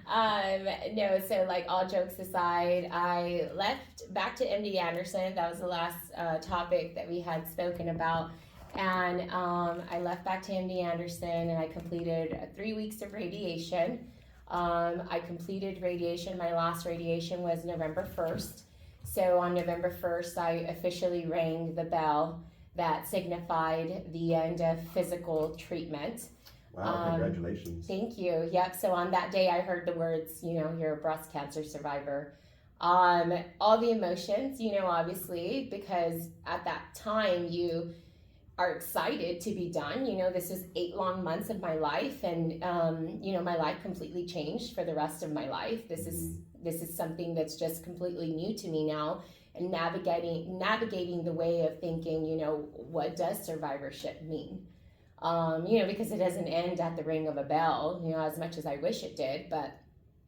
No, so like all jokes aside, I left back to MD Anderson. That was the last topic that we had spoken about. And I left back to MD Anderson and I completed 3 weeks of radiation. I completed radiation. My last radiation was November 1st. So on November 1st, I officially rang the bell that signified the end of physical treatment. Wow, congratulations. Thank you. Yep. So on that day, I heard the words, you're a breast cancer survivor. All the emotions, obviously, because at that time you are excited to be done. This is 8 long months of my life, and my life completely changed for the rest of my life. This is something that's just completely new to me now, and navigating the way of thinking. What does survivorship mean? Because it doesn't end at the ring of a bell, as much as I wish it did, but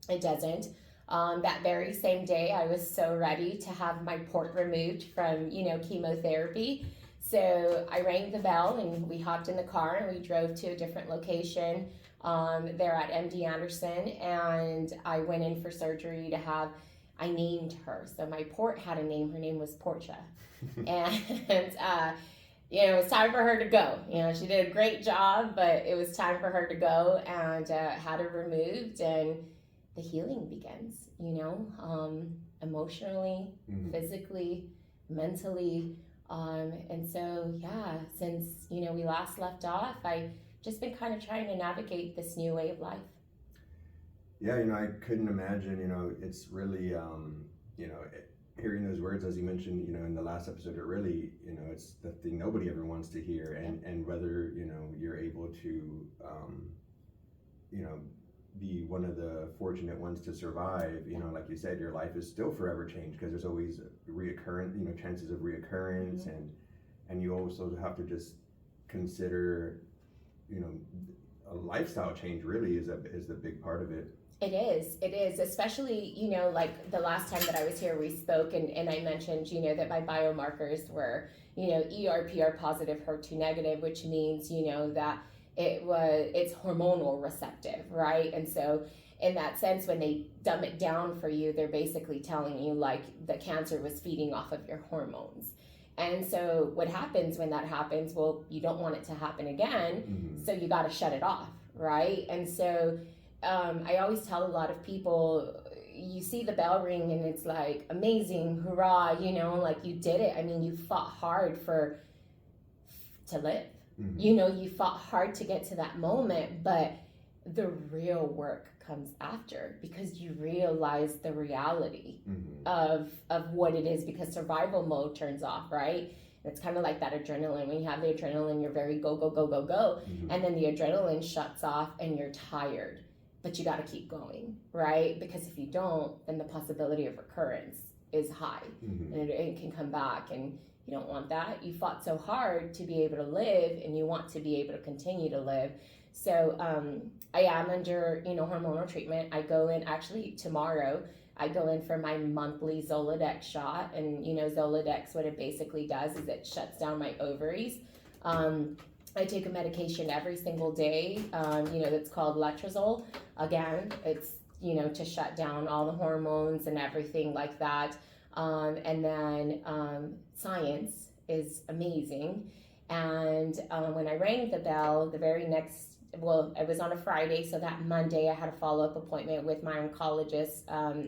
it doesn't. That very same day, I was so ready to have my port removed from, chemotherapy. So I rang the bell and we hopped in the car and we drove to a different location there at MD Anderson. And I went in for surgery I named her. So my port had a name. Her name was Portia. And, it was time for her to go. She did a great job, but it was time for her to go and had her removed. And the healing begins, emotionally, physically, mentally. And so, since, we last left off, I've just been kind of trying to navigate this new way of life. Yeah, I couldn't imagine, it's really, hearing those words, as you mentioned, in the last episode, it really, it's the thing nobody ever wants to hear. And whether, you're able to, be one of the fortunate ones to survive, like you said, your life is still forever changed because there's always chances of reoccurrence. And you also have to just consider, a lifestyle change really is the big part of it. It is, especially, like the last time that I was here, we spoke and I mentioned, that my biomarkers were, ER/PR positive, HER2 negative, which means, that it's hormonal receptive, right? And so in that sense, when they dumb it down for you, they're basically telling you like the cancer was feeding off of your hormones. And so what happens when that happens? Well, you don't want it to happen again, so you got to shut it off, right? And so I always tell a lot of people, you see the bell ring and it's like amazing, hurrah, like you did it. I mean, you fought hard to live. You fought hard to get to that moment, but the real work comes after because you realize the reality of what it is, because survival mode turns off, right? It's kind of like that adrenaline. When you have the adrenaline, you're very go, go, go, go, go. And then the adrenaline shuts off and you're tired, but you got to keep going, right? Because if you don't, then the possibility of recurrence is high and it can come back, and you don't want that. You fought so hard to be able to live and you want to be able to continue to live. So I am under, hormonal treatment. I go in actually tomorrow. I go in for my monthly Zoladex shot, and Zoladex, what it basically does is it shuts down my ovaries. I take a medication every single day, that's called letrozole. Again, it's, to shut down all the hormones and everything like that. And then science is amazing. And when I rang the bell, the very next, it was on a Friday, so that Monday I had a follow-up appointment with my oncologist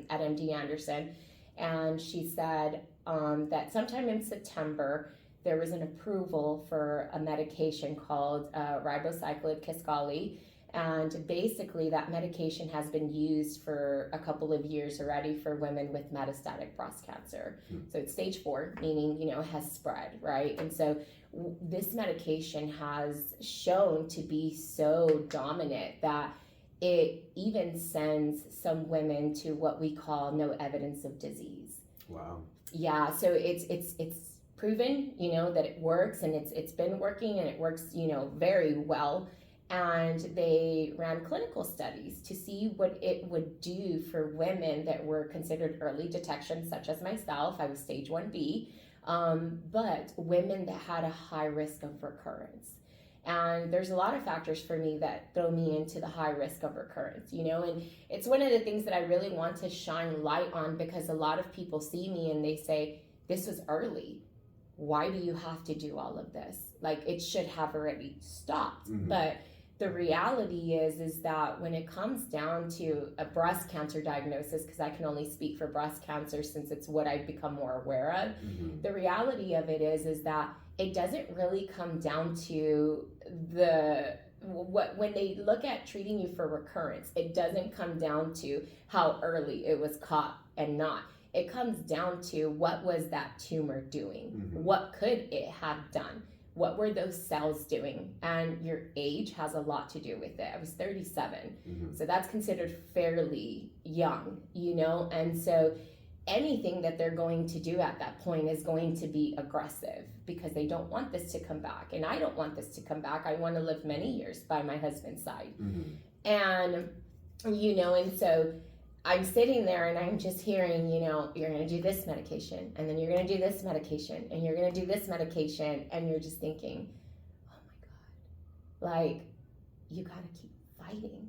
at MD Anderson. And she said that sometime in September, there was an approval for a medication called ribociclib Kisqali. And basically that medication has been used for a couple of years already for women with metastatic breast cancer. So it's stage 4, meaning, it has spread, right? And so this medication has shown to be so dominant that it even sends some women to what we call no evidence of disease. Wow. Yeah, so it's proven, that it works, and it's been working, and it works, very well. And they ran clinical studies to see what it would do for women that were considered early detection, such as myself. I was stage 1B, but women that had a high risk of recurrence. And there's a lot of factors for me that throw me into the high risk of recurrence, and it's one of the things that I really want to shine light on, because a lot of people see me and they say, this was early. Why do you have to do all of this? Like, it should have already stopped. But the reality is that when it comes down to a breast cancer diagnosis, because I can only speak for breast cancer since it's what I've become more aware of, the reality of it is that it doesn't really come down to when they look at treating you for recurrence, it doesn't come down to how early it was caught and not. It comes down to what was that tumor doing? What could it have done? What were those cells doing? And your age has a lot to do with it. I was 37, so that's considered fairly young, and so anything that they're going to do at that point is going to be aggressive, because they don't want this to come back, and I don't want this to come back. I want to live many years by my husband's side. And and so I'm sitting there and I'm just hearing, you're going to do this medication, and then you're going to do this medication, and you're going to do this medication, and you're just thinking, oh my God, like, you got to keep fighting,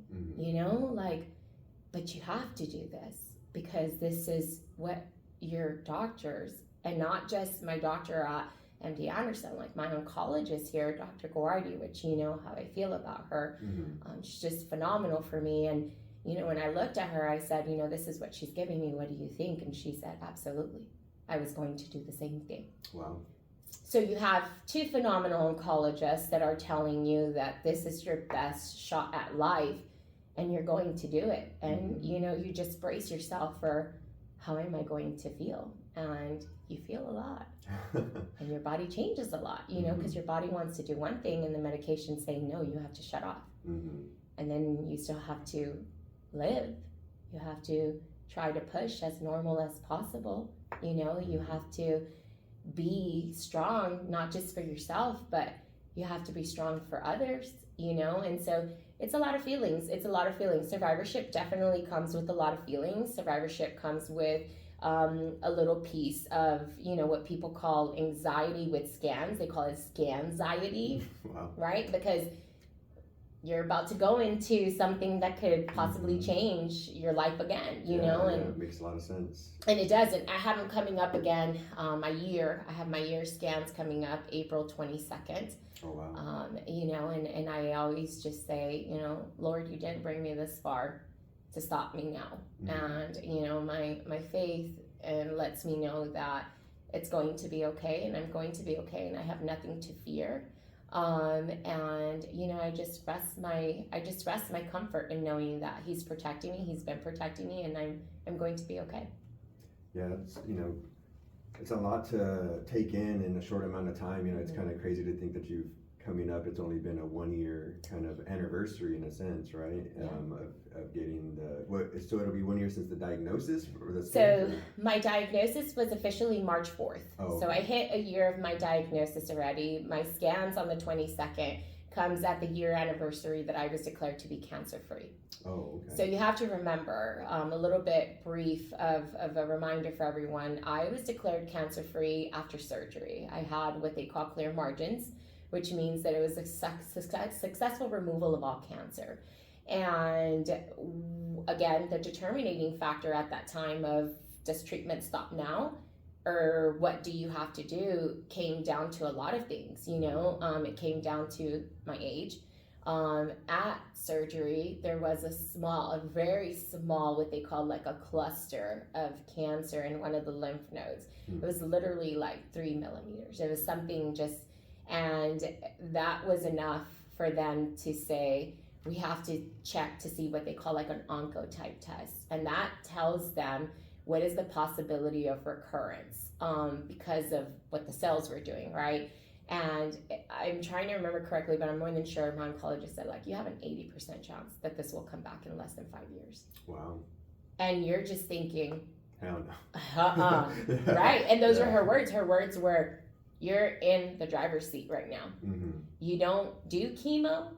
but you have to do this, because this is what your doctors, and not just my doctor at MD Anderson, like my oncologist here, Dr. Guardi, which you know how I feel about her. She's just phenomenal for me. And, when I looked at her, I said, this is what she's giving me. What do you think? And she said, absolutely. I was going to do the same thing. Wow. So you have two phenomenal oncologists that are telling you that this is your best shot at life, and you're going to do it. And, you just brace yourself for, how am I going to feel? And you feel a lot. And your body changes a lot, because your body wants to do one thing, and the medication saying, no, you have to shut off. And then you still have to live. You have to try to push as normal as possible. You have to be strong, not just for yourself, but you have to be strong for others, and so it's a lot of feelings. Survivorship definitely comes with a lot of feelings. Survivorship comes with a little piece of, what people call anxiety with scans. They call it scanxiety. Wow. Right? Because you're about to go into something that could possibly change your life again, and it makes a lot of sense. And it doesn't. I have them coming up again, I have my year scans coming up April 22nd. Oh, wow. And I always just say, Lord, you didn't bring me this far to stop me now. And, my faith lets me know that it's going to be okay, and I'm going to be okay, and I have nothing to fear. I just rest my comfort in knowing that He's protecting me. He's been protecting me, and I'm going to be okay. Yeah, it's a lot to take in a short amount of time. It's kind of crazy to think that you've coming up. It's only been a 1 year kind of anniversary in a sense, right? Of getting so it'll be 1 year since the diagnosis. So my diagnosis was officially March 4th. Oh, okay. So I hit a year of my diagnosis already. My scans on the 22nd comes at the year anniversary that I was declared to be cancer free. Oh, okay. So you have to remember, a little bit brief of a reminder for everyone. I was declared cancer free after surgery. I had what they call clear margins, which means that it was a successful removal of all cancer. And again, the determining factor at that time of, does treatment stop now, or what do you have to do, came down to a lot of things. It came down to my age. At surgery, there was a very small, what they call like a cluster of cancer in one of the lymph nodes. It was literally like 3 millimeters. It was something and that was enough for them to say, we have to check to see what they call like an oncotype test. And that tells them what is the possibility of recurrence because of what the cells were doing, right? And I'm trying to remember correctly, but I'm more than sure my oncologist said, like, you have an 80% chance that this will come back in less than 5 years. Wow. And you're just thinking, hell no. Right? And those were her words. Her words were, you're in the driver's seat right now. You don't do chemo.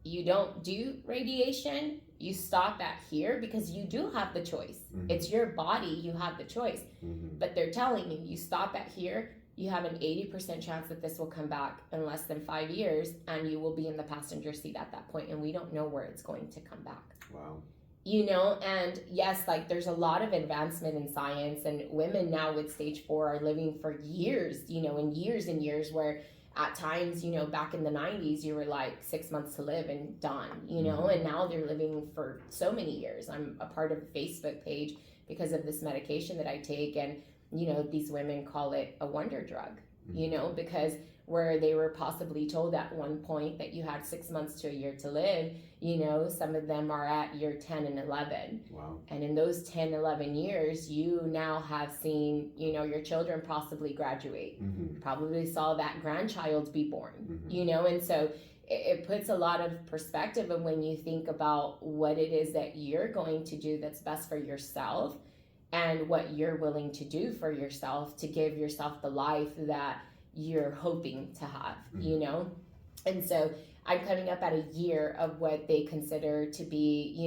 You don't do radiation. You stop at here because you do have the choice. It's your body. You have the choice. But they're telling you, you stop at here. you have an 80% chance that this will come back in less than 5 years, and you will be in the passenger seat at that point, and we don't know where it's going to come back. Wow. And yes, like there's a lot of advancement in science, and women now with stage 4 are living for years, and years, where at times, back in the 90s, you were like 6 months to live and done, and now they're living for so many years. I'm a part of a Facebook page because of this medication that I take, and these women call it a wonder drug, because where they were possibly told at one point that you had 6 months to a year to live, some of them are at year 10 and 11. Wow. And in those 10, 11 years, you now have seen, your children possibly graduate, probably saw that grandchild be born, and so it puts a lot of perspective of when you think about what it is that you're going to do that's best for yourself, and what you're willing to do for yourself to give yourself the life that you're hoping to have, And so I'm coming up at a year of what they consider to be,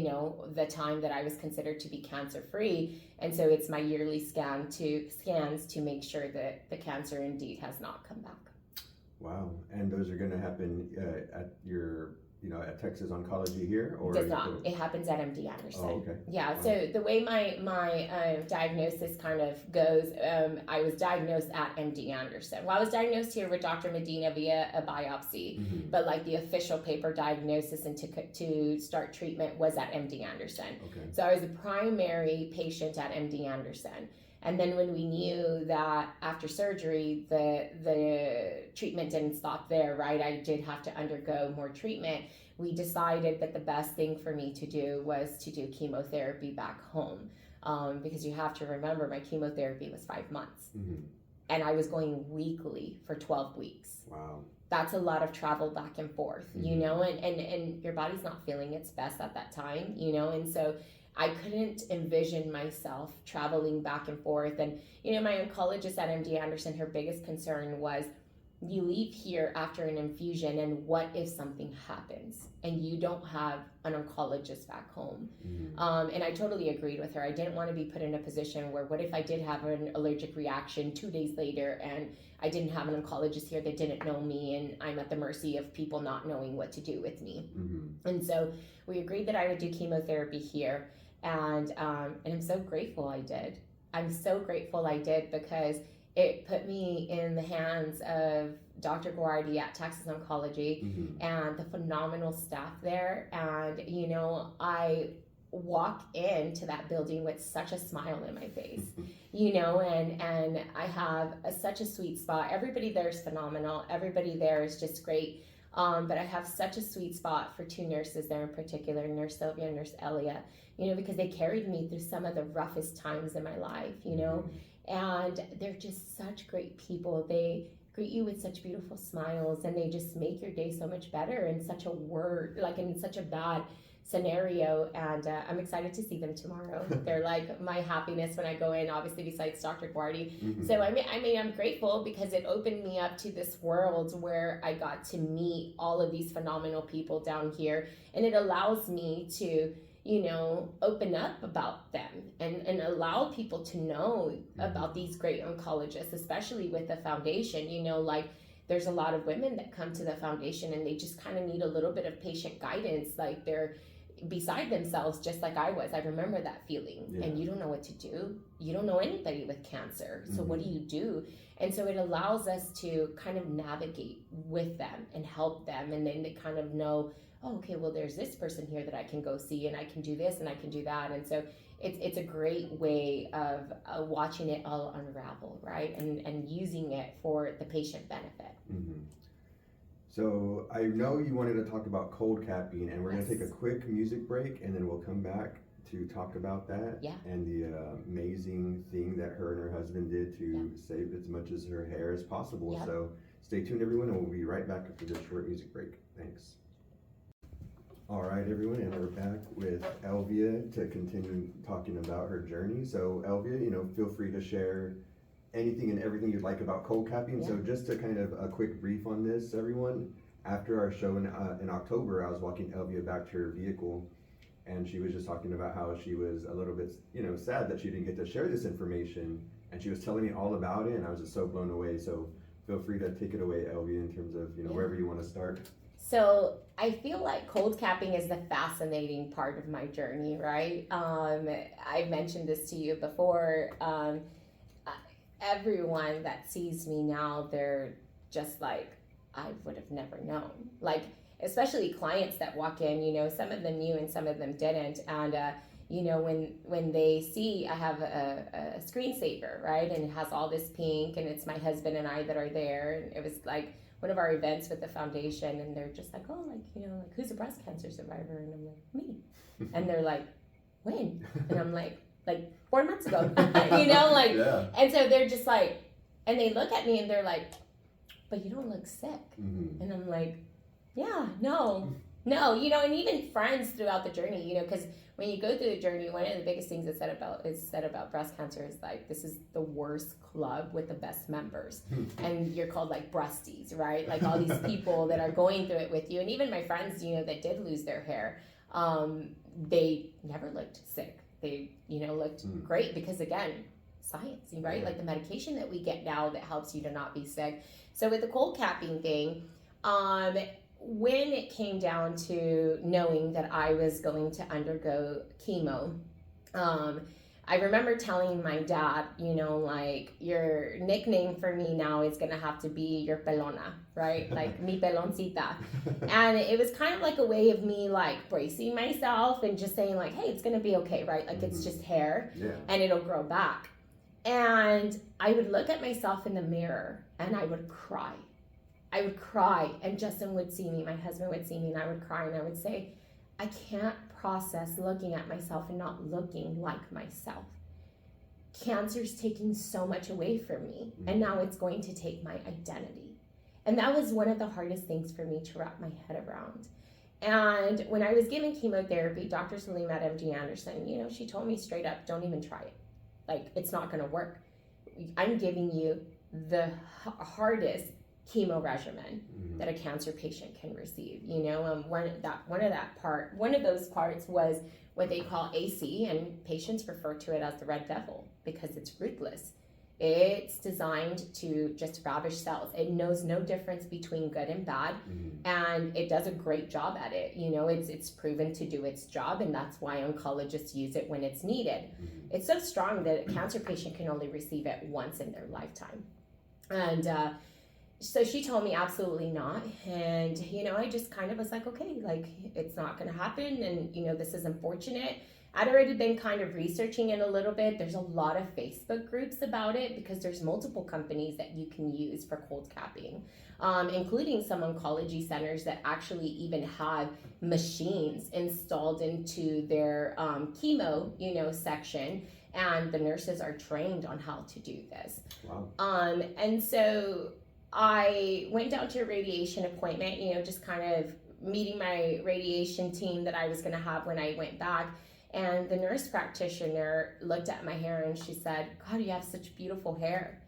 the time that I was considered to be cancer free. And so it's my yearly scans to make sure that the cancer indeed has not come back. Wow. And those are going to happen at your at Texas Oncology here, or does not? It happens at MD Anderson. Oh, okay. Yeah. Wow. So the way my diagnosis kind of goes, I was diagnosed at MD Anderson. Well, I was diagnosed here with Dr. Medina via a biopsy, but like the official paper diagnosis and to start treatment was at MD Anderson. Okay. So I was a primary patient at MD Anderson. And then when we knew that after surgery, the treatment didn't stop there, right? I did have to undergo more treatment. We decided that the best thing for me to do was to do chemotherapy back home. Because you have to remember, my chemotherapy was 5 months. And I was going weekly for 12 weeks. Wow. That's a lot of travel back and forth, and your body's not feeling its best at that time, and so I couldn't envision myself traveling back and forth. And, my oncologist at MD Anderson, her biggest concern was, you leave here after an infusion, and what if something happens and you don't have an oncologist back home? And I totally agreed with her. I didn't want to be put in a position where, what if I did have an allergic reaction 2 days later and I didn't have an oncologist here that didn't know me, and I'm at the mercy of people not knowing what to do with me. And so we agreed that I would do chemotherapy here. And I'm so grateful I did. I'm so grateful I did, because it put me in the hands of Dr. Guardi at Texas Oncology and the phenomenal staff there. And, I walk into that building with such a smile in my face, and I have such a sweet spot. Everybody there is phenomenal. Everybody there is just great. But I have such a sweet spot for 2 nurses there in particular, Nurse Elvia and Nurse Elvia, because they carried me through some of the roughest times in my life, and they're just such great people. They greet you with such beautiful smiles, and they just make your day so much better in such in such a bad scenario. And I'm excited to see them tomorrow. They're like my happiness when I go in, obviously besides Dr. Guardi. So I'm grateful, because it opened me up to this world where I got to meet all of these phenomenal people down here, and it allows me to open up about them and allow people to know about these great oncologists, especially with the foundation. There's a lot of women that come to the foundation and they just kind of need a little bit of patient guidance, like they're beside themselves, just like I was. I remember that feeling. And you don't know what to do. You don't know anybody with cancer. So what do you do? And so it allows us to kind of navigate with them and help them. And then they kind of know, oh, okay, well, there's this person here that I can go see, and I can do this and I can do that. And so it's a great way of watching it all unravel, right? And using it for the patient benefit. So I know you wanted to talk about cold capping, and we're going to take a quick music break, and then we'll come back to talk about that and the amazing thing that her and her husband did to save as much as her hair as possible. So stay tuned, everyone, and we'll be right back after this short music break. Thanks. All right, everyone, and we're back with Elvia to continue talking about her journey. So Elvia, feel free to share anything and everything you'd like about cold capping. So just to kind of a quick brief on this, everyone, after our show in October, I was walking Elvia back to her vehicle, and she was just talking about how she was a little bit, sad that she didn't get to share this information. and she was telling me all about it, and I was just so blown away. So feel free to take it away, Elvia, in terms of, wherever you want to start. So I feel like cold capping is the fascinating part of my journey, right? I mentioned this to you before. Everyone that sees me now, they're just like, I would have never known. Like, especially clients that walk in, some of them knew and some of them didn't. And, when they see I have a screensaver, right? And it has all this pink, and it's my husband and I that are there. And it was like one of our events with the foundation, and they're just like, oh, like who's a breast cancer survivor? And I'm like, me. And they're like, when? And I'm like 4 months ago, Yeah. And so they're just like, and they look at me and they're like, but you don't look sick. Mm-hmm. And I'm like, yeah, no, and even friends throughout the journey, because when you go through the journey, one of the biggest things that's said about breast cancer is like, this is the worst club with the best members. And you're called like breasties, right? Like all these people that are going through it with you. And even my friends, that did lose their hair, they never looked sick. They, looked great because, again, science, right? Like the medication that we get now that helps you to not be sick. So with the cold capping thing, when it came down to knowing that I was going to undergo chemo, I remember telling my dad, like, your nickname for me now is going to have to be your pelona, right? Like, mi peloncita. And it was kind of like a way of me, like, bracing myself and just saying, like, hey, it's going to be okay, right? Like, it's just hair and it'll grow back. And I would look at myself in the mirror and I would cry. And Justin would see me, my husband would see me, and I would cry and I would say, I can't process looking at myself and not looking like myself. Cancer's taking so much away from me, and now it's going to take my identity. And that was one of the hardest things for me to wrap my head around. And when I was given chemotherapy, Dr. Salim at MD Anderson, she told me straight up, don't even try it. Like, it's not going to work. I'm giving you the hardest chemo regimen that a cancer patient can receive, and one of those parts was what they call AC, and patients refer to it as the red devil because it's ruthless. It's designed to just ravish cells. It knows no difference between good and bad, and it does a great job at it. It's proven to do its job, and that's why oncologists use it when it's needed. It's so strong that a cancer patient can only receive it once in their lifetime. And so she told me absolutely not. And, I just kind of was like, okay, like, it's not going to happen. And, this is unfortunate. I'd already been kind of researching it a little bit. There's a lot of Facebook groups about it because there's multiple companies that you can use for cold capping, including some oncology centers that actually even have machines installed into their chemo, section. And the nurses are trained on how to do this. Wow. And so I went down to a radiation appointment, just kind of meeting my radiation team that I was going to have when I went back. And the nurse practitioner looked at my hair and she said, God, you have such beautiful hair.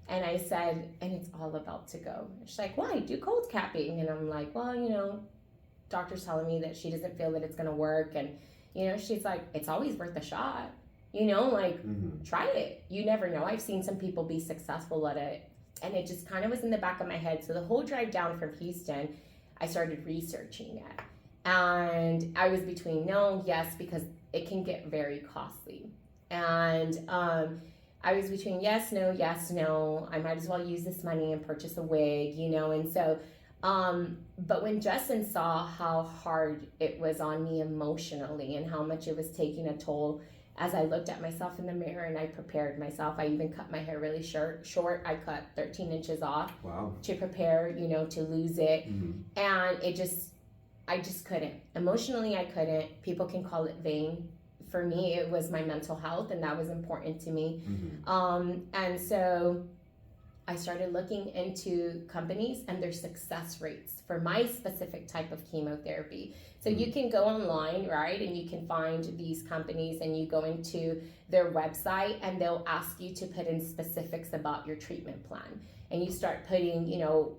And I said, and it's all about to go. She's like, why? Do cold capping. And I'm like, well, doctor's telling me that she doesn't feel that it's going to work. And, she's like, it's always worth a shot. Try it. You never know. I've seen some people be successful at it. And it just kind of was in the back of my head. So the whole drive down from Houston, I started researching it. And I was between no, yes, because it can get very costly. And I was between yes, no. I might as well use this money and purchase a wig, And so, but when Justin saw how hard it was on me emotionally and how much it was taking a toll, as I looked at myself in the mirror and I prepared myself, I even cut my hair really short. I cut 13 inches off. Wow. To prepare, to lose it. And I just couldn't. Emotionally, I couldn't. People can call it vain. For me, it was my mental health, and that was important to me. And so I started looking into companies and their success rates for my specific type of chemotherapy. So you can go online, right, and you can find these companies and you go into their website and they'll ask you to put in specifics about your treatment plan. And you start putting,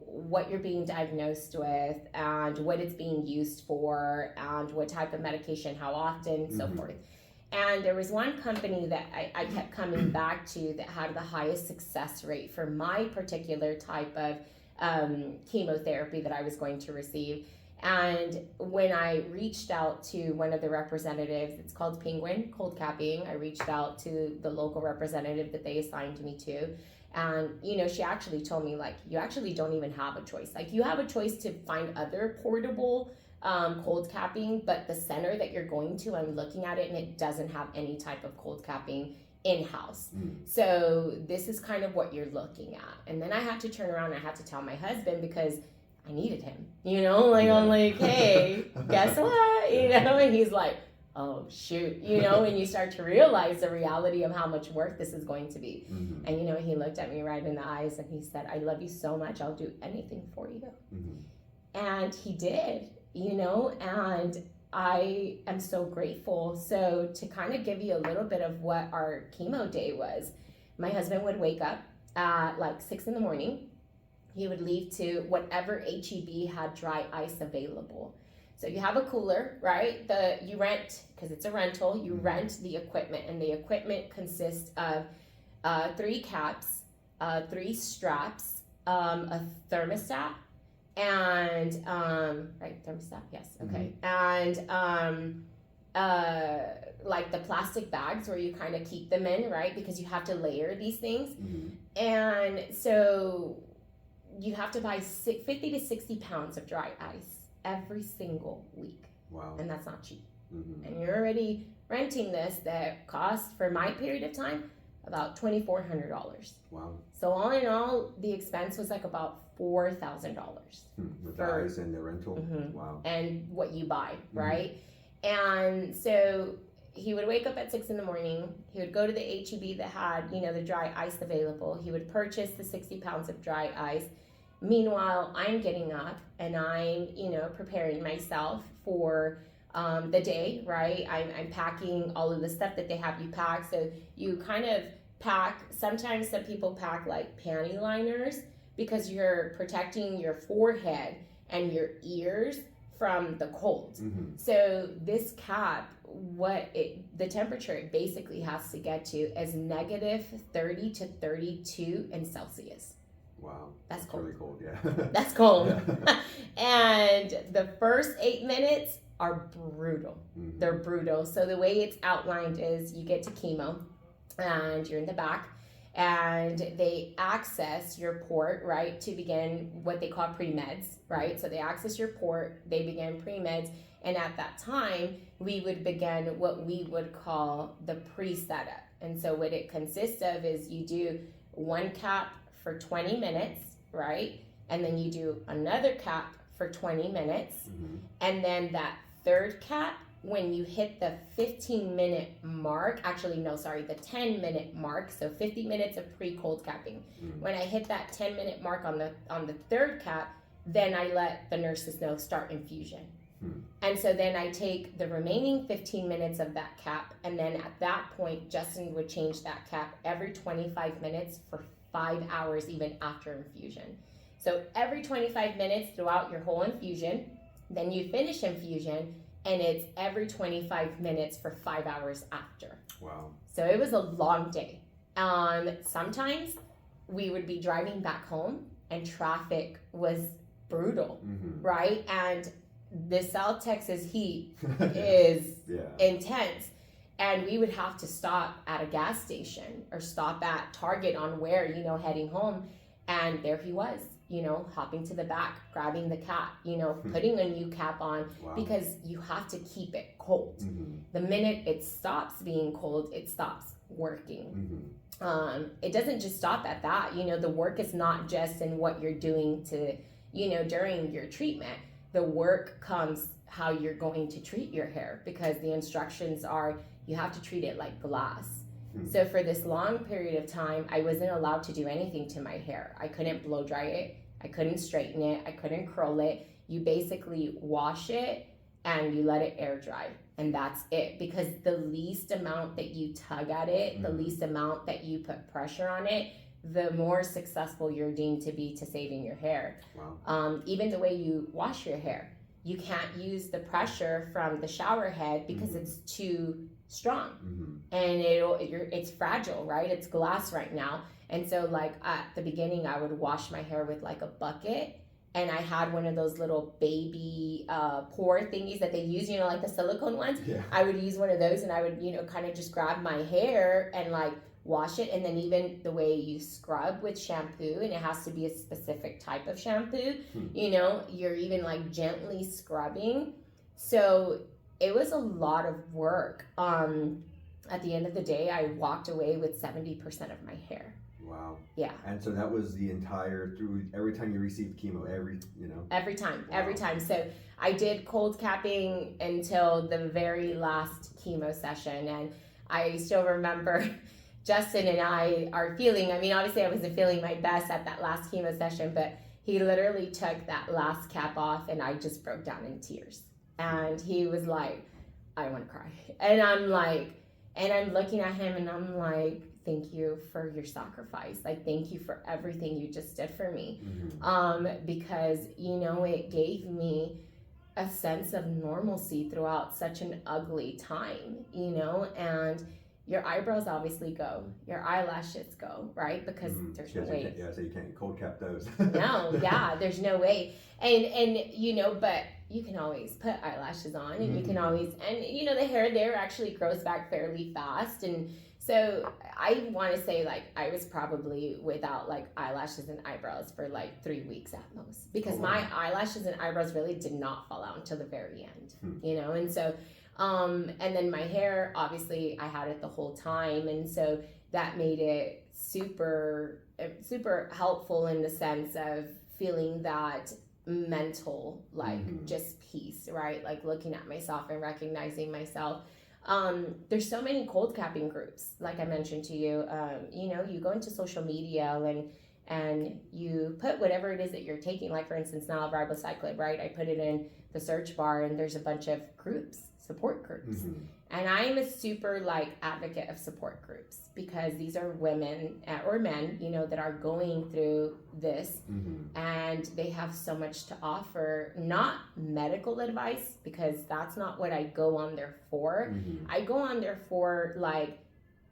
what you're being diagnosed with and what it's being used for and what type of medication, how often, so forth. And there was one company that I kept coming back to that had the highest success rate for my particular type of chemotherapy that I was going to receive. And when I reached out to one of the representatives, it's called Penguin Cold Capping. I reached out to the local representative that they assigned me to. And, you know, she actually told me, like, you actually don't even have a choice. Like, you have a choice to find other portable cold capping, but the center that you're going to, I'm looking at it and it doesn't have any type of cold capping in-house. So this is kind of what you're looking at. And then I had to turn around and I had to tell my husband because I needed him, you know, like, I'm like, hey, guess what, you know, and he's like, oh shoot, you know, and you start to realize the reality of how much work this is going to be. And, you know, he looked at me right in the eyes and he said, I love you so much, I'll do anything for you. And he did, you know, and I am so grateful. So to kind of give you a little bit of what our chemo day was, my husband would wake up at like 6 a.m. He would leave to whatever HEB had dry ice available. So you have a cooler, right? You rent, because it's a rental, you rent the equipment, and the equipment consists of 3 caps, 3 straps, a thermostat, and right, thermostat, yes, okay, and like the plastic bags where you kind of keep them in, right? Because you have to layer these things, and so you have to buy 50 to 60 pounds of dry ice every single week. Wow. And that's not cheap. And you're already renting this that cost, for my period of time, about $2,400. Wow. So all in all, the expense was like about $4,000. With the ice and the rental? Wow. And what you buy, right? And so he would wake up at 6 a.m. He would go to the HEB that had, you know, the dry ice available. He would purchase the 60 pounds of dry ice. Meanwhile, I'm getting up and I'm, you know, preparing myself for the day, right? I'm packing all of the stuff that they have you pack. So you kind of pack, sometimes some people pack like panty liners because you're protecting your forehead and your ears from the cold. So this cap, the temperature it basically has to get to is negative 30 to 32 in Celsius. Wow. That's cold. Really cold, yeah. That's cold. And the first 8 minutes are brutal. They're brutal. So the way it's outlined is you get to chemo and you're in the back and they access your port, right, to begin what they call pre-meds, right? So they access your port, they begin pre-meds, and at that time, we would begin what we would call the pre-setup. And so what it consists of is you do 1 cap for 20 minutes, right? And then you do another cap for 20 minutes. And then that third cap, when you hit the 15-minute mark, the 10-minute mark, so 50 minutes of pre-cold capping. When I hit that 10-minute mark on the third cap, then I let the nurses know start infusion. And so then I take the remaining 15 minutes of that cap, and then at that point, Justin would change that cap every 25 minutes for 5 hours even after infusion. So every 25 minutes throughout your whole infusion, then you finish infusion, and it's every 25 minutes for 5 hours after. Wow. So it was a long day. Sometimes we would be driving back home and traffic was brutal, right? And the South Texas heat is intense. And we would have to stop at a gas station or stop at Target on where, you know, heading home. And there he was, you know, hopping to the back, grabbing the cap, you know, putting a new cap on because you have to keep it cold. The minute it stops being cold, it stops working. It doesn't just stop at that. You know, the work is not just in what you're doing to, you know, during your treatment. The work comes how you're going to treat your hair because the instructions are you have to treat it like glass. So for this long period of time, I wasn't allowed to do anything to my hair. I couldn't blow dry it. I couldn't straighten it. I couldn't curl it. You basically wash it and you let it air dry. And that's it. Because the least amount that you tug at it, the least amount that you put pressure on it, the more successful you're deemed to be to saving your hair. Even the way you wash your hair. You can't use the pressure from the shower head because it's too strong, and it's fragile, right? It's glass right now. And so like at the beginning I would wash my hair with like a bucket, and I had one of those little baby pour thingies that they use, like the silicone ones. Yeah. I would use one of those, and I would, kind of just grab my hair and like wash it. And then even the way you scrub with shampoo, and it has to be a specific type of shampoo, you're even like gently scrubbing. So it was a lot of work. At the end of the day, I walked away with 70% of my hair. Wow. Yeah. And so that was the entire, through every time you received chemo, every time. Wow. Every time. So I did cold capping until the very last chemo session. And I still remember Justin and I are feeling, obviously I wasn't feeling my best at that last chemo session, but he literally took that last cap off, and I just broke down in tears. And he was like, I want to cry. And I'm like, and I'm looking at him and I'm like, thank you for your sacrifice. Like, thank you for everything you just did for me. Because, it gave me a sense of normalcy throughout such an ugly time, and your eyebrows obviously go, your eyelashes go, right? Because there's no way. So you can't cold cap those. No, yeah, there's no way. And but you can always put eyelashes on, and you can always, and the hair there actually grows back fairly fast. And so I want to say, like, I was probably without like eyelashes and eyebrows for like 3 weeks at most, because my eyelashes and eyebrows really did not fall out until the very end, and so and then my hair, obviously I had it the whole time, and so that made it super helpful in the sense of feeling that mental, like just peace, right? Like looking at myself and recognizing myself. There's so many cold capping groups, like I mentioned to you. You go into social media and you put whatever it is that you're taking. Like for instance, now ribociclib, right? I put it in the search bar, and there's a bunch of groups, support groups. And I'm a super like advocate of support groups, because these are women or men, that are going through this, and they have so much to offer. Not medical advice, because that's not what I go on there for. I go on there for like,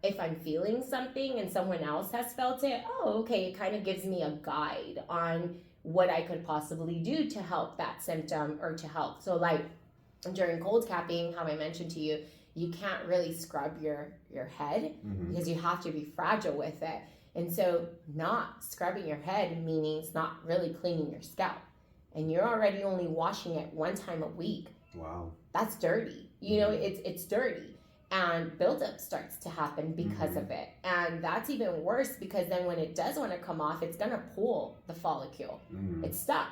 if I'm feeling something and someone else has felt it, okay, it kind of gives me a guide on what I could possibly do to help that symptom or to help. So like during cold capping, how I mentioned to you, you can't really scrub your head because you have to be fragile with it. And so not scrubbing your head means not really cleaning your scalp. And you're already only washing it 1 time a week. Wow. That's dirty. It's dirty. And buildup starts to happen because of it. And that's even worse, because then when it does want to come off, it's going to pull the follicle. It's stuck.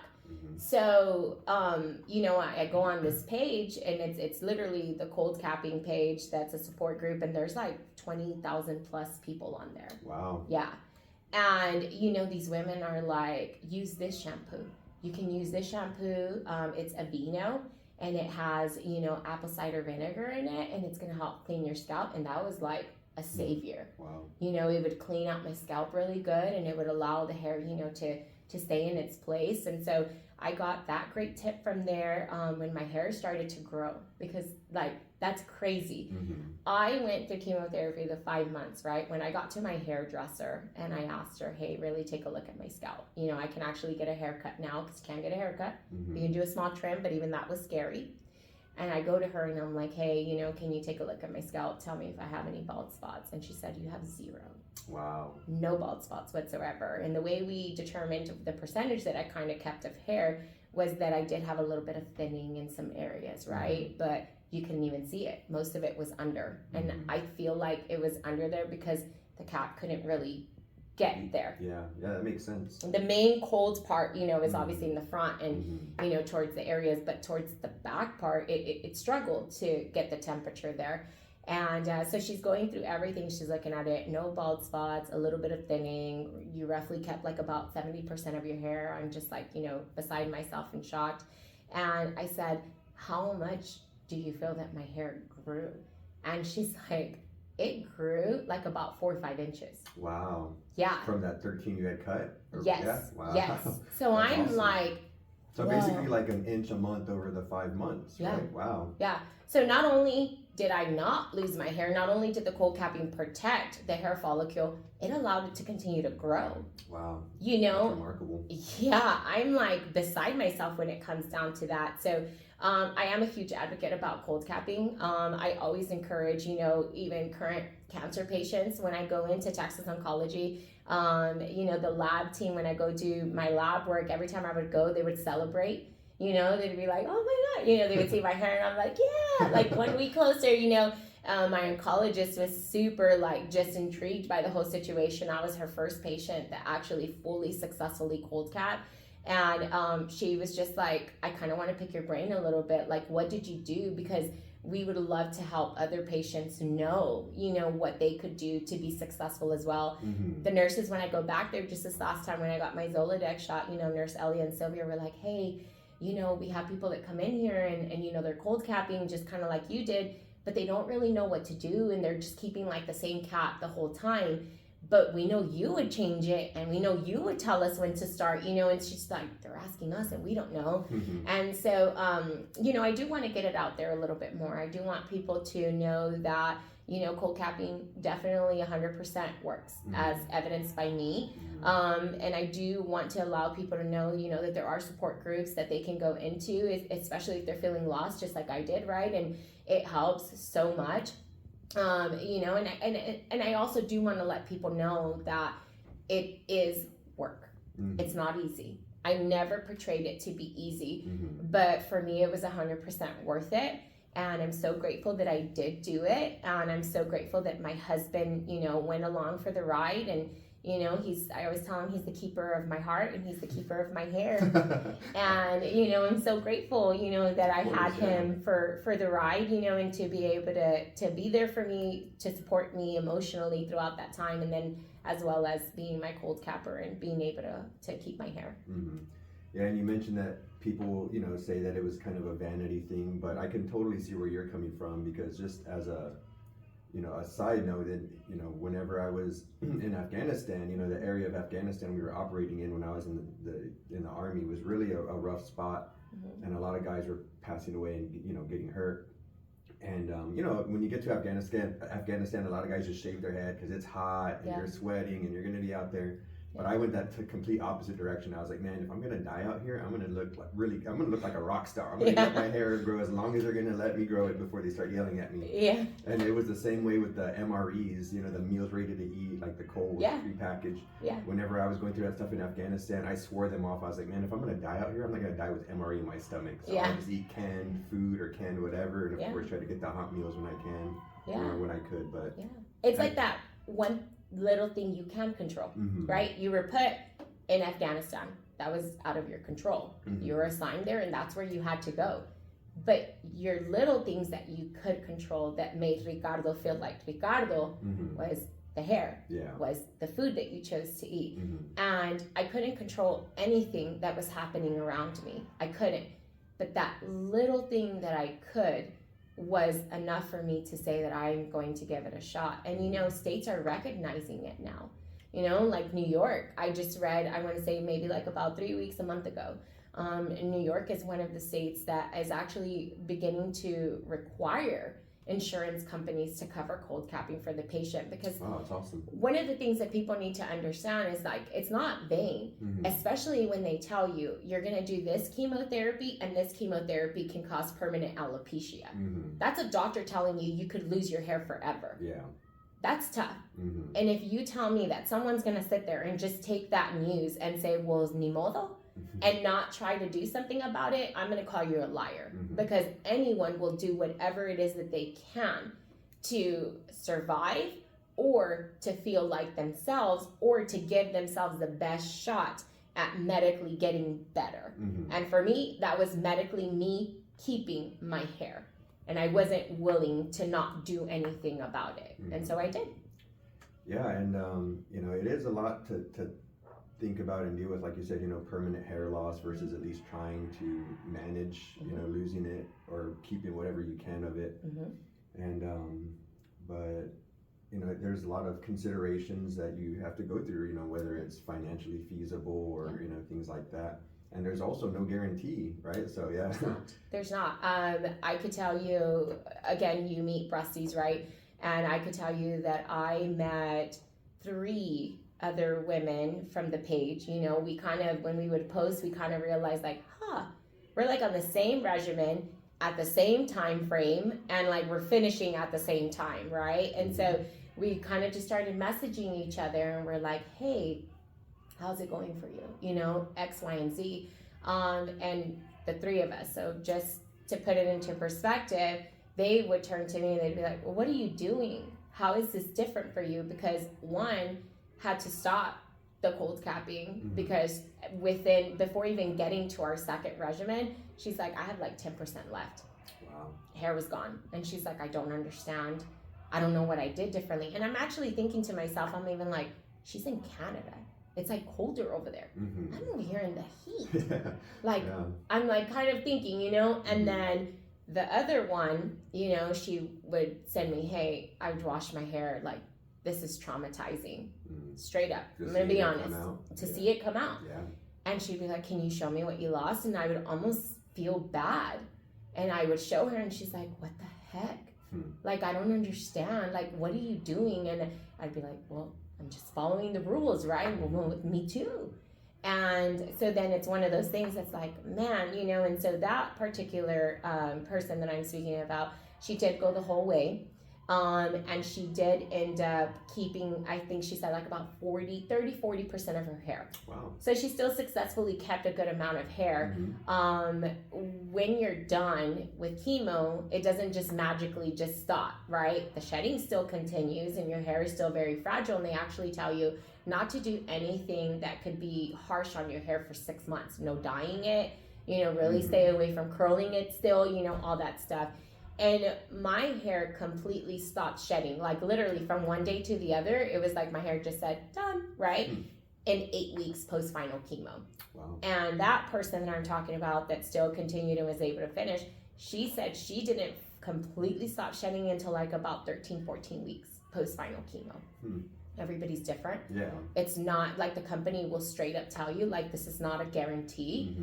So, I go on this page, and it's literally the cold capping page. That's a support group, and there's like 20,000 plus people on there. Wow. Yeah. And, these women are like, use this shampoo. You can use this shampoo. It's Aveeno, and it has, apple cider vinegar in it, and it's going to help clean your scalp. And that was like a savior. Wow. It would clean out my scalp really good, and it would allow the hair, to stay in its place. And so I got that great tip from there when my hair started to grow, because like that's crazy. I went through chemotherapy the 5 months, right? When I got to my hairdresser and I asked her, hey, really take a look at my scalp. I can actually get a haircut now, because you can get a haircut. You can do a small trim, but even that was scary. And I go to her and I'm like, hey, can you take a look at my scalp? Tell me if I have any bald spots. And she said, you have 0. Wow. No bald spots whatsoever. And the way we determined the percentage that I kind of kept of hair was that I did have a little bit of thinning in some areas, right? But you couldn't even see it. Most of it was under. And I feel like it was under there because the cap couldn't really get there. Yeah, that makes sense. The main cold part, is obviously in the front and, towards the areas, but towards the back part, it struggled to get the temperature there. And so she's going through everything. She's looking at it. No bald spots, a little bit of thinning. You roughly kept like about 70% of your hair. I'm just like, beside myself and shocked. And I said, how much do you feel that my hair grew? And she's like, it grew like about 4 or 5 inches. Wow. Yeah. From that 13 you had cut? Yes. Yeah? Wow. Yes. So I'm awesome. like, so basically like an inch a month over the 5 months, yeah. Right? Wow. Yeah. So not only did I not lose my hair, not only did the cold capping protect the hair follicle, it allowed it to continue to grow. Wow. You know, that's remarkable. Yeah, I'm like beside myself when it comes down to that. So I am a huge advocate about cold capping. I always encourage, you know, even current cancer patients when I go into Texas Oncology, you know, the lab team, when I go do my lab work, every time I would go, they would celebrate. You know, they'd be like, oh my God, you know, they would see my hair and I'm like, yeah, like 1 week closer, you know. My oncologist was super like just intrigued by the whole situation. I was her first patient that actually fully successfully cold capped. And she was just like, I kind of want to pick your brain a little bit. Like, what did you do? Because we would love to help other patients know, you know, what they could do to be successful as well. Mm-hmm. The nurses, when I go back there, just this last time when I got my Zoladex shot, you know, Nurse Elvia and Sylvia were like, hey, you know, we have people that come in here and you know, they're cold capping just kind of like you did, but they don't really know what to do and they're just keeping like the same cap the whole time. But we know you would change it and we know you would tell us when to start, you know. And she's like, they're asking us and we don't know. Mm-hmm. And so, you know, I do want to get it out there a little bit more. I do want people to know that, you know, cold capping definitely 100% works, Mm-hmm. as evidenced by me. And I do want to allow people to know, you know, that there are support groups that they can go into, especially if they're feeling lost, just like I did, right? And it helps so much. You know, and I also do want to let people know that it is work. Mm-hmm. It's not easy. I never portrayed it to be easy, Mm-hmm. but for me, it was 100% worth it. And I'm so grateful that I did do it. And I'm so grateful that my husband, you know, went along for the ride. And, you know, I always tell him he's the keeper of my heart and he's the keeper of my hair. And, you know, I'm so grateful, you know, that I had him for the ride, you know, and to be able to be there for me, to support me emotionally throughout that time. And then as well as being my cold capper and being able to keep my hair. Mm-hmm. Yeah, and you mentioned that people, you know, say that it was kind of a vanity thing, but I can totally see where you're coming from, because just as a, you know, a side note, that, you know, whenever I was in Afghanistan, you know, the area of Afghanistan we were operating in when I was in the army was really a rough spot. Mm-hmm. And a lot of guys were passing away and, you know, getting hurt. And you know, when you get to Afghanistan, a lot of guys just shave their head because it's hot and you're sweating and you're going to be out there. But I went that complete opposite direction. I was like, man, if I'm gonna die out here, I'm gonna look like a rock star. I'm gonna let my hair grow as long as they're gonna let me grow it before they start yelling at me. Yeah. And it was the same way with the MREs, you know, the meals ready to eat, like the cold prepackaged. Yeah. Whenever I was going through that stuff in Afghanistan, I swore them off. I was like, man, if I'm gonna die out here, I'm not gonna die with MRE in my stomach. So I'll just eat canned food or canned whatever, and of course try to get the hot meals when I can, or when I could. But it's like that one little thing you can control, right? You were put in Afghanistan. That was out of your control. You were assigned there and that's where you had to go. But your little things that you could control that made Ricardo feel like Ricardo was the hair, was the food that you chose to eat. And I couldn't control anything that was happening around me. I couldn't. But that little thing that I could was enough for me to say that I'm going to give it a shot. And you know, states are recognizing it now. You know, like New York, I just read, I want to say maybe like about 3 weeks, a month ago. New York is one of the states that is actually beginning to require insurance companies to cover cold capping for the patient, because that's awesome. One of the things that people need to understand is like, it's not vain, especially when they tell you you're going to do this chemotherapy and this chemotherapy can cause permanent alopecia. That's a doctor telling you you could lose your hair forever. That's tough. And if you tell me that someone's going to sit there and just take that news and say, well, ni modo, and not try to do something about it, I'm going to call you a liar. Because anyone will do whatever it is that they can to survive or to feel like themselves or to give themselves the best shot at medically getting better. And for me, that was medically me keeping my hair. And I wasn't willing to not do anything about it. And so I did. Yeah, and you know, it is a lot to think about and deal with, like you said, you know, permanent hair loss versus at least trying to manage, you know, losing it or keeping whatever you can of it. And but you know, there's a lot of considerations that you have to go through, you know, whether it's financially feasible or you know, things like that. And there's also no guarantee, right? So yeah. There's not. I could tell you, again, you meet breasties, right? And I could tell you that I met 3 other women from the page. You know, we kind of, when we would post, we kind of realized like, we're like on the same regimen at the same time frame, and like we're finishing at the same time, right? And so we kind of just started messaging each other, and we're like, hey, how's it going for you? You know, X, Y, and Z. And the 3 of us. So just to put it into perspective, they would turn to me and they'd be like, well, what are you doing? How is this different for you? Because one had to stop the cold capping because before even getting to our second regimen, she's like, I have like 10% left. Wow. Hair was gone. And she's like, I don't understand. I don't know what I did differently. And I'm actually thinking to myself, I'm even like, she's in Canada. It's like colder over there. I'm over here in the heat. I'm like kind of thinking, you know, and then the other one, you know, she would send me, hey, I would wash my hair. Like, this is traumatizing. Straight up. I'm going to be honest. To see it come out. Yeah. And she'd be like, can you show me what you lost? And I would almost feel bad. And I would show her and she's like, what the heck? Like, I don't understand. Like, what are you doing? And I'd be like, well, I'm just following the rules, right? Well, with me too. And so then it's one of those things that's like, man, you know, and so that particular person that I'm speaking about, she did go the whole way. And she did end up keeping, I think she said like about 40% of her hair. Wow. So she still successfully kept a good amount of hair. When you're done with chemo, it doesn't just magically just stop, right? The shedding still continues and your hair is still very fragile. And they actually tell you not to do anything that could be harsh on your hair for 6 months. No dyeing it, you know, really stay away from curling it still, you know, all that stuff. And my hair completely stopped shedding, like literally from one day to the other. It was like my hair just said, done, right? In 8 weeks post-final chemo. Wow. And that person that I'm talking about that still continued and was able to finish, she said she didn't completely stop shedding until like about 13, 14 weeks post-final chemo. Everybody's different. Yeah. It's not like the company will straight up tell you like this is not a guarantee.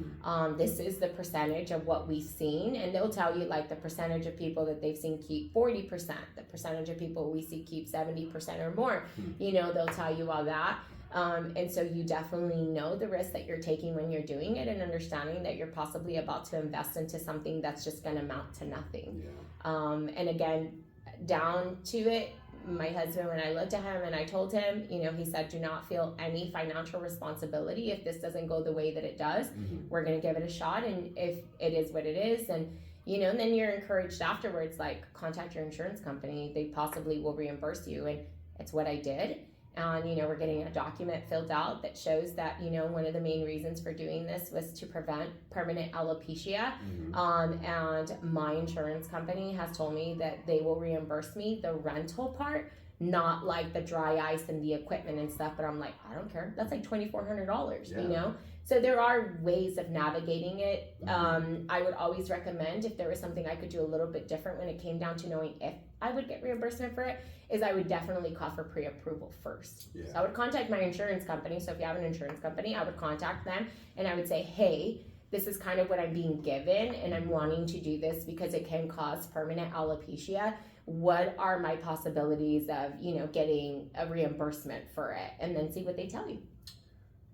This is the percentage of what we've seen, and they'll tell you like the percentage of people that they've seen keep 40%, the percentage of people we see keep 70% or more. You know, they'll tell you all that. And so you definitely know the risk that you're taking when you're doing it, and understanding that you're possibly about to invest into something that's just going to amount to nothing. And again, down to it, my husband, when I looked at him and I told him, you know, he said, do not feel any financial responsibility if this doesn't go the way that it does. We're going to give it a shot, and if it is what it is, and you know, and then you're encouraged afterwards, like, contact your insurance company. They possibly will reimburse you, and it's what I did. And, you know, we're getting a document filled out that shows that, you know, one of the main reasons for doing this was to prevent permanent alopecia. And my insurance company has told me that they will reimburse me the rental part, not like the dry ice and the equipment and stuff. But I'm like, I don't care. That's like $2,400, you know? So there are ways of navigating it. I would always recommend, if there was something I could do a little bit different when it came down to knowing if I would get reimbursement for it, is I would definitely call for pre-approval first. So I would contact my insurance company. So if you have an insurance company, I would contact them and I would say, hey, this is kind of what I'm being given, and I'm wanting to do this because it can cause permanent alopecia. What are my possibilities of, you know, getting a reimbursement for it? And then see what they tell you.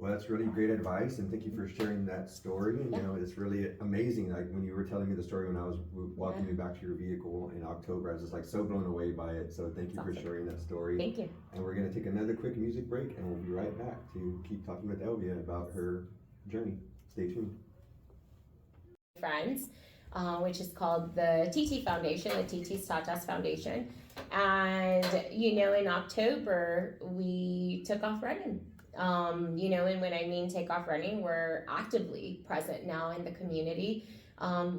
Well, that's really great advice, and thank you for sharing that story. And you know, it's really amazing. Like when you were telling me the story when I was walking you back to your vehicle in October, I was just like so blown away by it. So thank you for sharing that story. Thank you. And we're gonna take another quick music break, and we'll be right back to keep talking with Elvia about her journey. Stay tuned. Friends, which is called the TT Foundation, the TT Tatas Foundation. And, you know, in October, we took off running. You know, and when I mean take off running, we're actively present now in the community.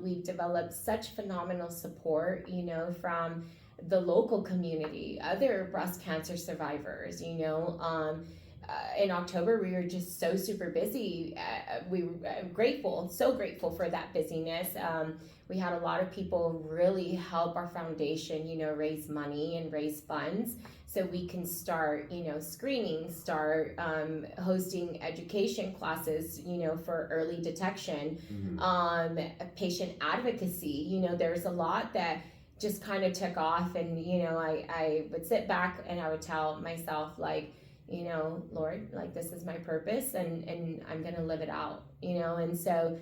We've developed such phenomenal support, you know, from the local community, other breast cancer survivors, you know, in October, we were just so super busy. We were grateful, so grateful for that busyness. We had a lot of people really help our foundation, raise money and raise funds so we can start, screening, start hosting education classes, for early detection, patient advocacy. There's a lot that just kind of took off, and I would sit back and I would tell myself, like, Lord, like, this is my purpose, and I'm gonna live it out, and so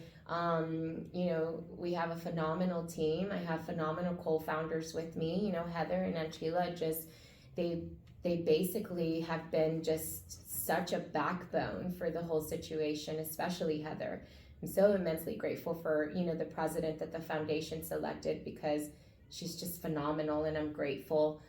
we have a phenomenal team. I have phenomenal co-founders with me, Heather and Angela. Just they basically have been just such a backbone for the whole situation, especially Heather. I'm so immensely grateful for the president that the foundation selected, because she's just phenomenal, and I'm grateful.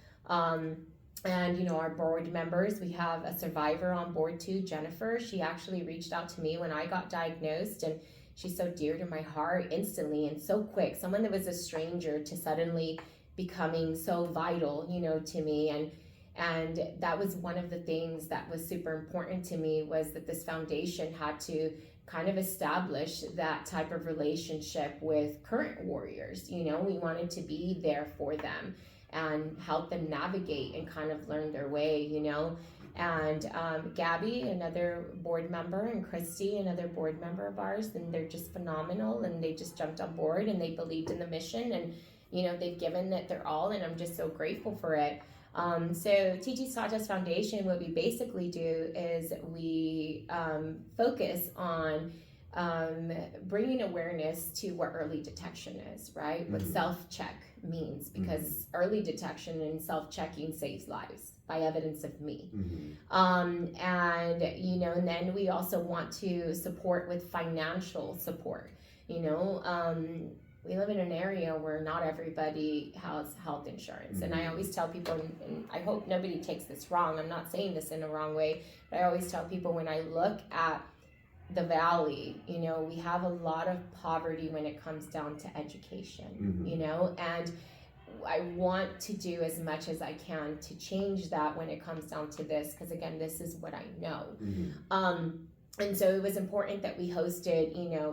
And our board members, we have a survivor on board too, Jennifer. She actually reached out to me when I got diagnosed, and she's so dear to my heart instantly and so quick. Someone that was a stranger to suddenly becoming so vital, to me. And that was one of the things that was super important to me, was that this foundation had to kind of establish that type of relationship with current warriors. We wanted to be there for them and help them navigate and kind of learn their way, and Gabby, another board member, and Christy, another board member of ours, and they're just phenomenal, and they just jumped on board, and they believed in the mission, and they've given it their all, and I'm just so grateful for it. So TG Sawdust Foundation, what we basically do is we focus on bringing awareness to what early detection is, right? What self-check means, because early detection and self-checking saves lives by evidence of me. And then we also want to support with financial support. We live in an area where not everybody has health insurance. And I always tell people, and I hope nobody takes this wrong, I'm not saying this in a wrong way, but I always tell people, when I look at the valley, we have a lot of poverty when it comes down to education, and I want to do as much as I can to change that when it comes down to this, because again, this is what I know. And so it was important that we hosted,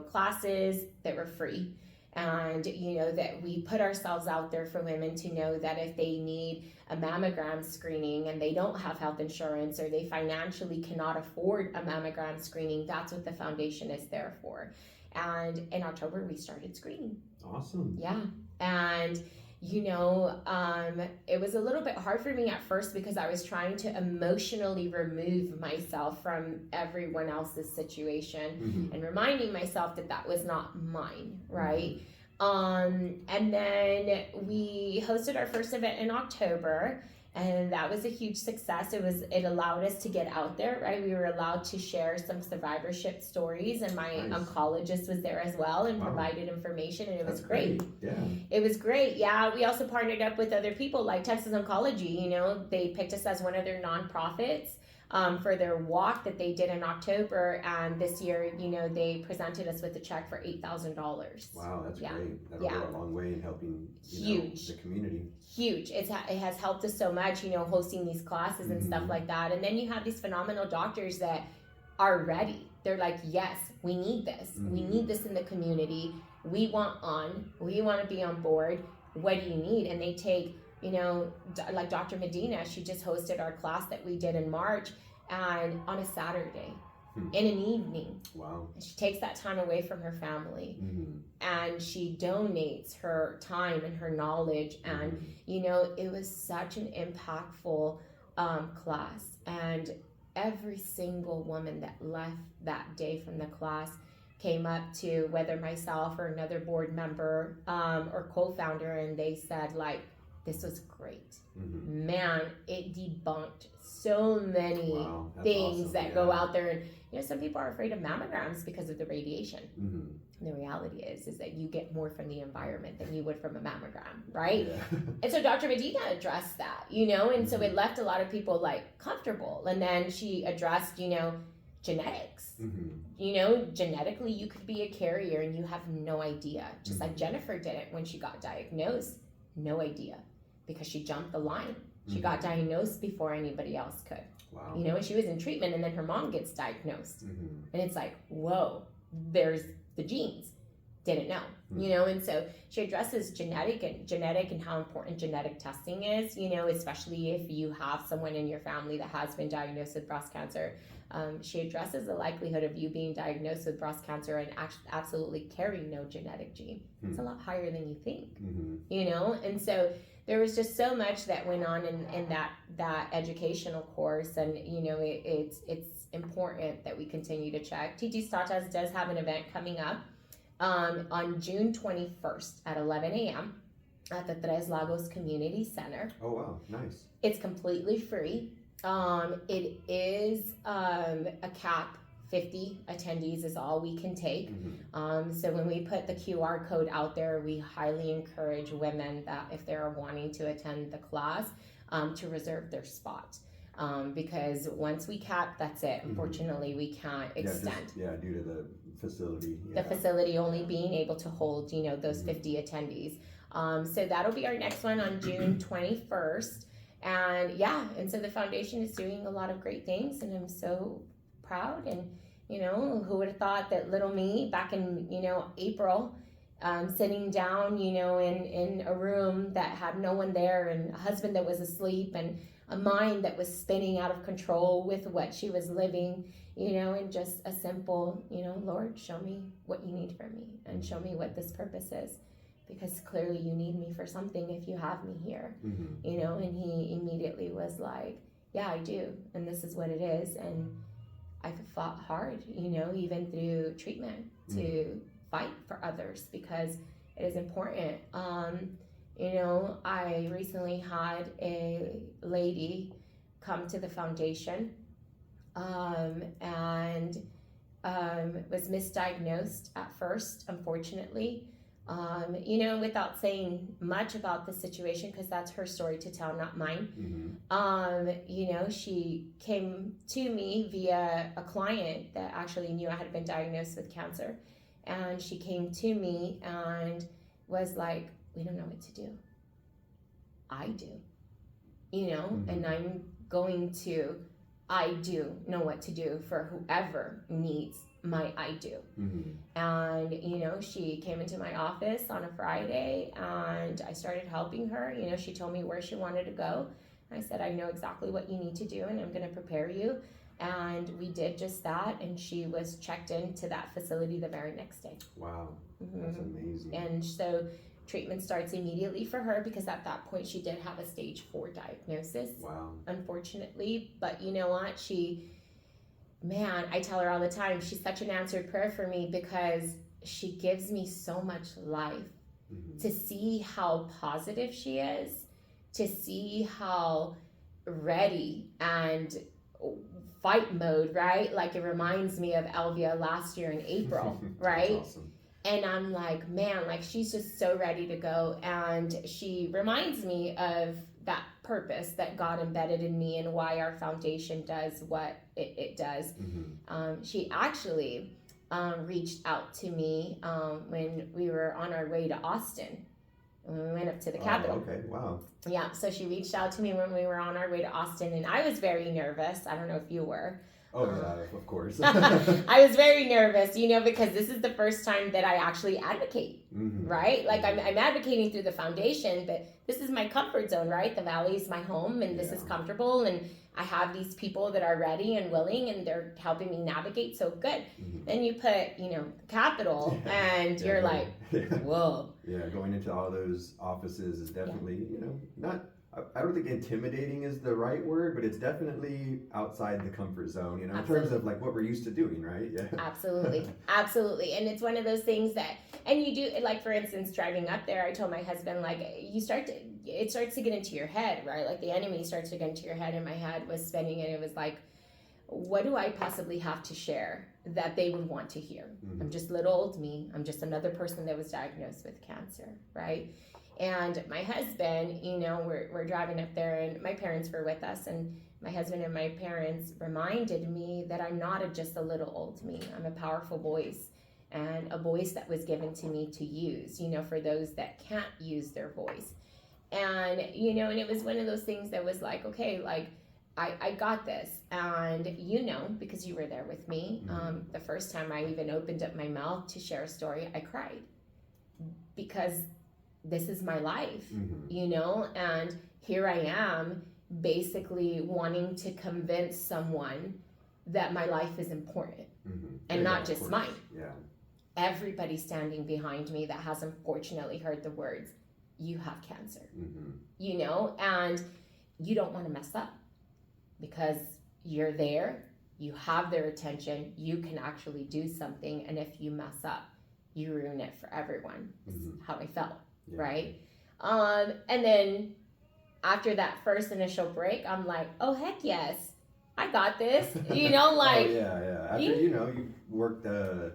classes that were free, and that we put ourselves out there for women to know that if they need a mammogram screening and they don't have health insurance, or they financially cannot afford a mammogram screening, that's what the foundation is there for. And in October we started screening. Awesome. Yeah. And it was a little bit hard for me at first, because I was trying to emotionally remove myself from everyone else's situation and reminding myself that that was not mine, right? And then we hosted our first event in October, and that was a huge success. It allowed us to get out there, right? We were allowed to share some survivorship stories, and my oncologist was there as well and provided information, and it was great. Yeah. It was great. Yeah. We also partnered up with other people like Texas Oncology. They picked us as one of their nonprofits for their walk that they did in October, and this year, they presented us with a check for $8,000. Wow, that's great. That'll go a long way in helping the community. Huge. It has helped us so much, hosting these classes and stuff like that. And then you have these phenomenal doctors that are ready. They're like, yes, we need this. We need this in the community. We want to be on board. What do you need? And they take, like Dr. Medina, she just hosted our class that we did in March, and on a Saturday in an evening. Wow. She takes that time away from her family, and she donates her time and her knowledge, and it was such an impactful class, and every single woman that left that day from the class came up to whether myself or another board member or co-founder, and they said, like, this was great. Man, it debunked so many things that go out there. And some people are afraid of mammograms because of the radiation. And the reality is that you get more from the environment than you would from a mammogram, right? And so Dr. Medina addressed that, and so it left a lot of people like comfortable. And then she addressed, genetics. Genetically you could be a carrier and you have no idea, just like Jennifer didn't when she got diagnosed. No idea, because she jumped the line. She got diagnosed before anybody else could. Wow. You know, and she was in treatment, and then her mom gets diagnosed. Mm-hmm. And it's like, whoa, there's the genes. Didn't know, you know, and so she addresses genetic and how important genetic testing is, you know, especially if you have someone in your family that has been diagnosed with breast cancer. She addresses the likelihood of you being diagnosed with breast cancer and absolutely carrying no genetic gene. It's a lot higher than you think, you know, and so there was just so much that went on in that educational course, and you know, it's important that we continue to check. TT Statas does have an event coming up on June 21st at 11 a.m. at the Tres Lagos Community Center. Oh, wow. Nice. It's completely free. It is a cap. 50 attendees is all we can take. So when we put the QR code out there, we highly encourage women that if they're wanting to attend the class, to reserve their spot. Because once we cap, that's it. Unfortunately, we can't extend. Due to the facility. The facility only being able to hold, you know, those 50 attendees. So that'll be our next one on June 21st. And so the foundation is doing a lot of great things, and I'm so proud. And, you know, who would have thought that little me back in, you know, April, sitting down, you know, in a room that had no one there, and a husband that was asleep, and a mind that was spinning out of control with what she was living, you know, and just a simple, you know, Lord, show me what you need from me, and show me what this purpose is, because clearly you need me for something if you have me here, you know. And he immediately was like, yeah, I do, and this is what it is. And I've fought hard, you know, even through treatment, to fight for others, because it is important. You know, I recently had a lady come to the foundation and was misdiagnosed at first, unfortunately. You know, without saying much about the situation, because that's her story to tell, not mine. You know, she came to me via a client that actually knew I had been diagnosed with cancer. And she came to me and was like, we don't know what to do. I do, you know, and I do know what to do for whoever needs my I do. And, you know, she came into my office on a Friday, and I started helping her. You know, she told me where she wanted to go. I said, I know exactly what you need to do, and I'm going to prepare you. And we did just that, and she was checked into that facility the very next day. Wow. That's amazing. And so treatment starts immediately for her, because at that point she did have a stage 4 diagnosis. Wow. Unfortunately. But you know what? I tell her all the time, she's such an answered prayer for me, because she gives me so much life. To see how positive she is, to see how ready and fight mode, right? Like, it reminds me of Elvia last year in April, right? That's awesome. And I'm like, man, like, she's just so ready to go. And she reminds me of that purpose that God embedded in me, and why our foundation does what it does. She actually reached out to me when we were on our way to Austin. When we went up to the Capitol. Okay, wow. Yeah, so she reached out to me when we were on our way to Austin, and I was very nervous. I don't know if you were. Oh, yeah, of course. I was very nervous, you know, because this is the first time that I actually advocate, right? Like, I'm advocating through the foundation, but this is my comfort zone, right? The Valley is my home, and this is comfortable, and I have these people that are ready and willing, and they're helping me navigate. So good. Then you put, you know, Capitol, and you're like, whoa. Yeah, going into all those offices is definitely, you know, I don't think intimidating is the right word, but it's definitely outside the comfort zone, you know, in terms of like what we're used to doing, right? Yeah. Absolutely. And it's one of those things that, and you do, like, for instance, driving up there, I told my husband, like, it starts to get into your head, right? Like, the enemy starts to get into your head, and my head was spinning, and it was like, what do I possibly have to share that they would want to hear? I'm just little old me. I'm just another person that was diagnosed with cancer, right? And my husband, you know, we're driving up there, and my parents were with us, and my husband and my parents reminded me that I'm not just a little old me. I'm a powerful voice, and a voice that was given to me to use, you know, for those that can't use their voice. And, and it was one of those things that was like, okay, like, I got this. And, because you were there with me, the first time I even opened up my mouth to share a story, I cried because this is my life, and here I am basically wanting to convince someone that my life is important and not just mine. Yeah. Everybody standing behind me that has unfortunately heard the words, you have cancer, and you don't want to mess up because you're there, you have their attention, you can actually do something, and if you mess up, you ruin it for everyone. Is how I felt, right? And then after that first initial break, I'm like, oh heck yes, I got this, like. Oh yeah. After you worked the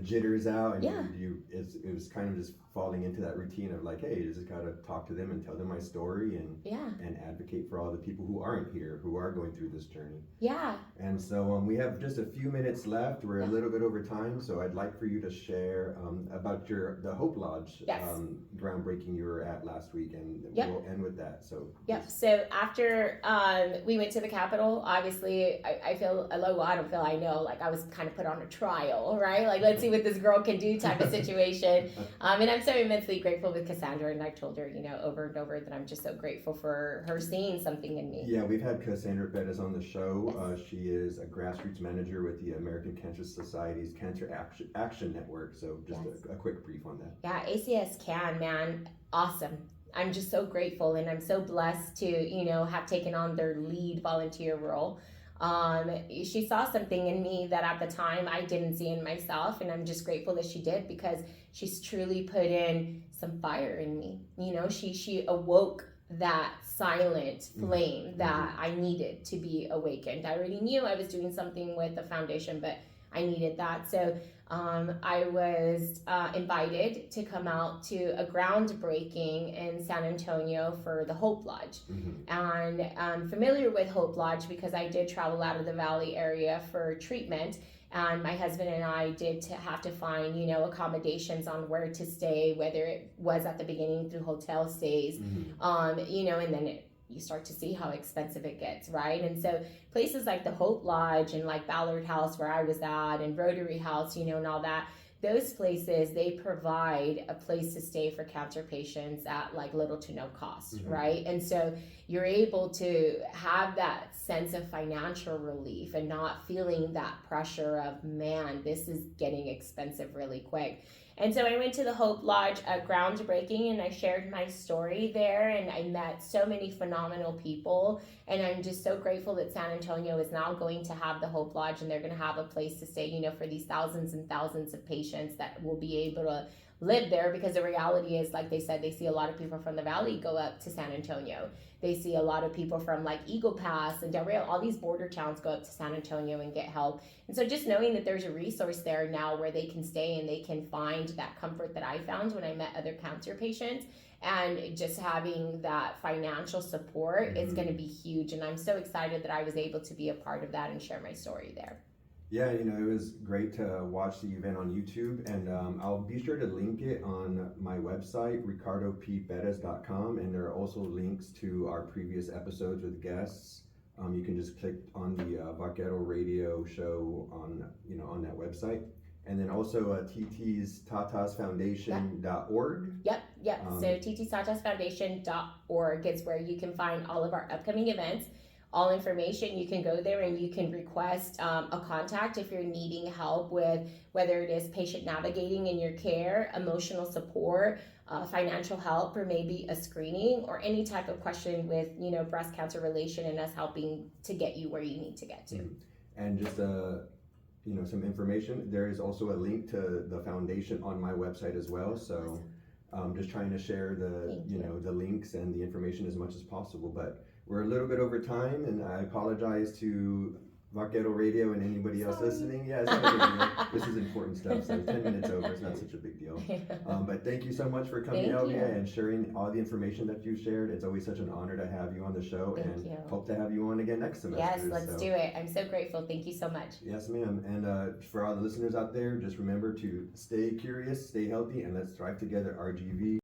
jitters out, and it was kind of just falling into that routine of like, hey, I just gotta talk to them and tell them my story and advocate for all the people who aren't here, who are going through this journey. Yeah. And so we have just a few minutes left. We're a little bit over time, so I'd like for you to share about the Hope Lodge groundbreaking you were at last week, and we'll end with that. So So after we went to the Capitol, obviously I feel, well, I don't feel, I know, like I was kind of put on a trial, right? Like, let's see what this girl can do type of situation. And I'm so immensely grateful with Cassandra, and I've told her, over and over that I'm just so grateful for her seeing something in me. Yeah, we've had Cassandra Bettis on the show. She is a grassroots manager with the American Cancer Society's Cancer Action Network. So just a quick brief on that. Yeah, ACS can, man, awesome. I'm just so grateful, and I'm so blessed to, have taken on their lead volunteer role. She saw something in me that at the time I didn't see in myself, and I'm just grateful that she did, because she's truly put in some fire in me. She awoke that silent flame that I needed to be awakened. I already knew I was doing something with the foundation, but I needed that. So I was invited to come out to a groundbreaking in San Antonio for the Hope Lodge. And I'm familiar with Hope Lodge because I did travel out of the Valley area for treatment. And my husband and I did have to find, accommodations on where to stay, whether it was at the beginning through hotel stays, and then you start to see how expensive it gets, right? And so places like the Hope Lodge and like Ballard House where I was at, and Rotary House, and all that, those places, they provide a place to stay for cancer patients at like little to no cost, right? And so you're able to have that sense of financial relief and not feeling that pressure of, man, this is getting expensive really quick. And so I went to the Hope Lodge groundbreaking, and I shared my story there, and I met so many phenomenal people. And I'm just so grateful that San Antonio is now going to have the Hope Lodge, and they're going to have a place to stay, for these thousands and thousands of patients that will be able to live there, because the reality is, like they said, they see a lot of people from the Valley go up to San Antonio. They see a lot of people from like Eagle Pass and Del Rio, all these border towns go up to San Antonio and get help. And so just knowing that there's a resource there now where they can stay and they can find that comfort that I found when I met other cancer patients, and just having that financial support is going to be huge. And I'm so excited that I was able to be a part of that and share my story there. Yeah, it was great to watch the event on YouTube, and I'll be sure to link it on my website, ricardopbettis.com, and there are also links to our previous episodes with guests. You can just click on the Vaquero Radio show on that website. And then also TT's Tatas Foundation.org. Yep. So TT's Tatas Foundation.org is where you can find all of our upcoming events. All information, you can go there and you can request a contact if you're needing help with whether it is patient navigating in your care, emotional support, financial help, or maybe a screening, or any type of question with breast cancer relation, and us helping to get you where you need to get to. And just some information. There is also a link to the foundation on my website as well. So just trying to share the links and the information as much as possible. But we're a little bit over time, and I apologize to Vaquero Radio and anybody else listening. Yeah, it's not a big deal. This is important stuff, so 10 minutes over, it's not such a big deal. But thank you so much for coming, Elvia, and sharing all the information that you've shared. It's always such an honor to have you on the show, hope to have you on again next semester. Yes, let's do it. I'm so grateful. Thank you so much. Yes, ma'am. And for all the listeners out there, just remember to stay curious, stay healthy, and let's thrive together, RGV.